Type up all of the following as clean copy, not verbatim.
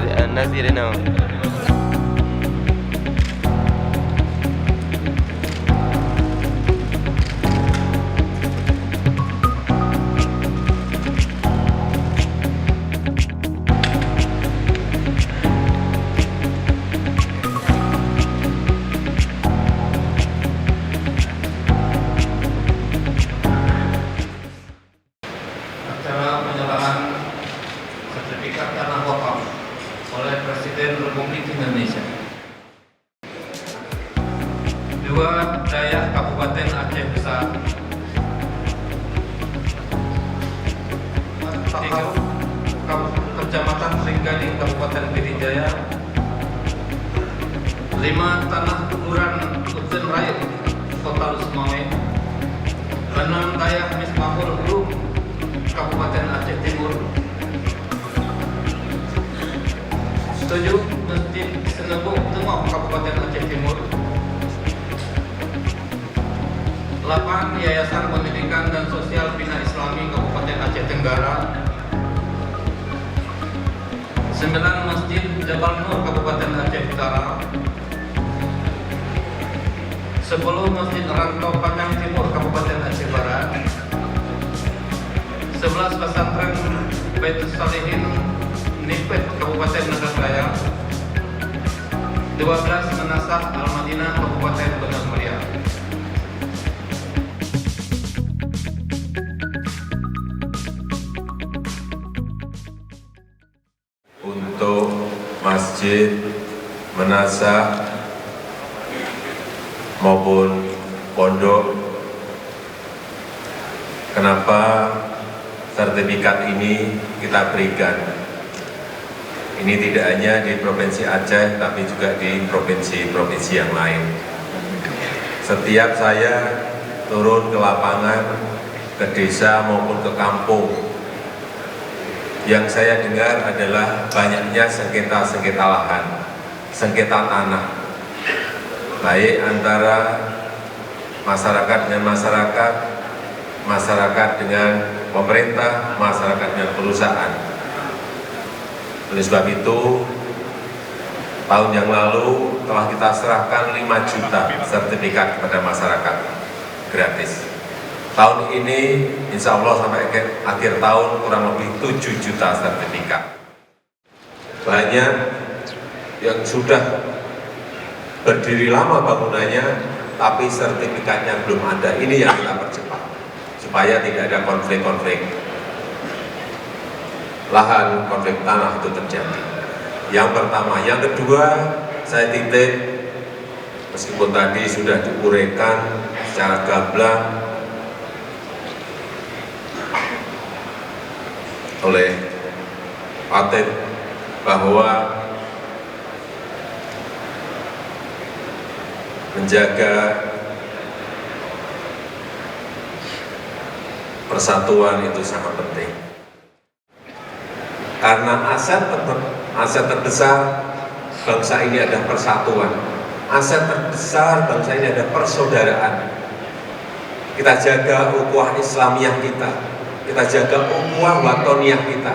نازلين. Acara penyerahan sertifikat tanah wakaf oleh Presiden Republik Indonesia. Dua Dayak Kabupaten Aceh Besar. Tiga Kecamatan Seringgading Kabupaten Pidijaya. 5 Tanah Kuburan Ujen Raya Kota Lusmawe. 6 Dayak Misbahul Ulum Kabupaten Aceh Timur. 7 Masjid Senebuk Tengah Kabupaten Aceh Timur. 8 Yayasan Pendidikan dan Sosial Bina Islami Kabupaten Aceh Tenggara. 9 Masjid Jabal Nur Kabupaten Aceh Utara. 10 Masjid Rantau Padang Timur Kabupaten Aceh Barat. 11 Pesantren Baitus Salihin Nipet Kabupaten Nagan Raya. 12 Menasah Al-Madinah Kabupaten Benar Meriah. Untuk Masjid Menasah maupun pondok, kenapa sertifikat ini kita berikan? Ini tidak hanya di Provinsi Aceh, tapi juga di provinsi-provinsi yang lain. Setiap saya turun ke lapangan, ke desa maupun ke kampung, yang saya dengar adalah banyaknya sengketa-sengketa lahan, sengketa tanah, baik antara masyarakat dengan masyarakat, masyarakat dengan pemerintah, masyarakat dengan perusahaan. Oleh sebab itu, tahun yang lalu telah kita serahkan 5 juta sertifikat kepada masyarakat gratis. Tahun ini, insya Allah sampai akhir tahun kurang lebih 7 juta sertifikat. Banyak yang sudah berdiri lama bangunannya, tapi sertifikatnya belum ada. Ini yang kita percepat, supaya tidak ada konflik-konflik lahan, konflik tanah itu terjadi. Yang pertama. Yang kedua, saya titip, meskipun tadi sudah diuraikan secara gamblang oleh Patip, bahwa menjaga persatuan itu sangat penting. Karena aset terbesar bangsa ini adalah persatuan. Aset terbesar bangsa ini adalah persaudaraan. Kita jaga ukhuwah Islamiyah kita. Kita jaga ukhuwah watoniyah kita.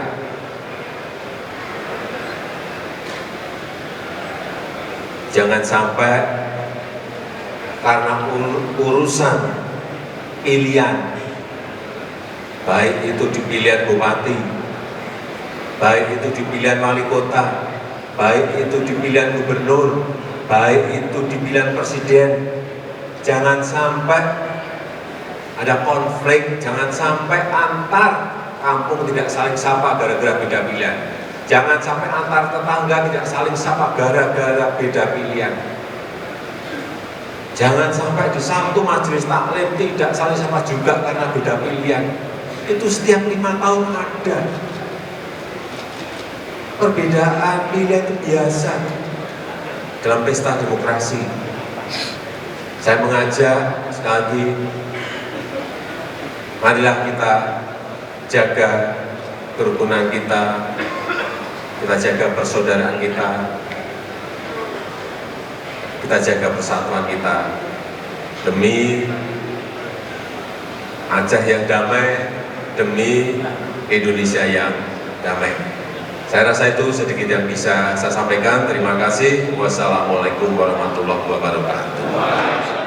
Jangan sampai karena urusan pilihan, baik itu di pilihan bupati, baik itu di pilihan wali kota, baik itu di pilihan gubernur, baik itu di pilihan presiden, jangan sampai ada konflik, jangan sampai antar kampung tidak saling sapa gara-gara beda pilihan, jangan sampai antar tetangga tidak saling sapa gara-gara beda pilihan, jangan sampai di satu majelis taklim tidak saling sapa juga karena beda pilihan. Itu setiap 5 tahun ada. Perbedaan pilihan itu biasa dalam pesta demokrasi. Saya mengajak sekali lagi, marilah kita jaga kerukunan kita jaga persaudaraan kita jaga persatuan kita demi Aceh yang damai, demi Indonesia yang damai. Saya rasa itu sedikit yang bisa saya sampaikan. Terima kasih. Wassalamualaikum warahmatullahi wabarakatuh.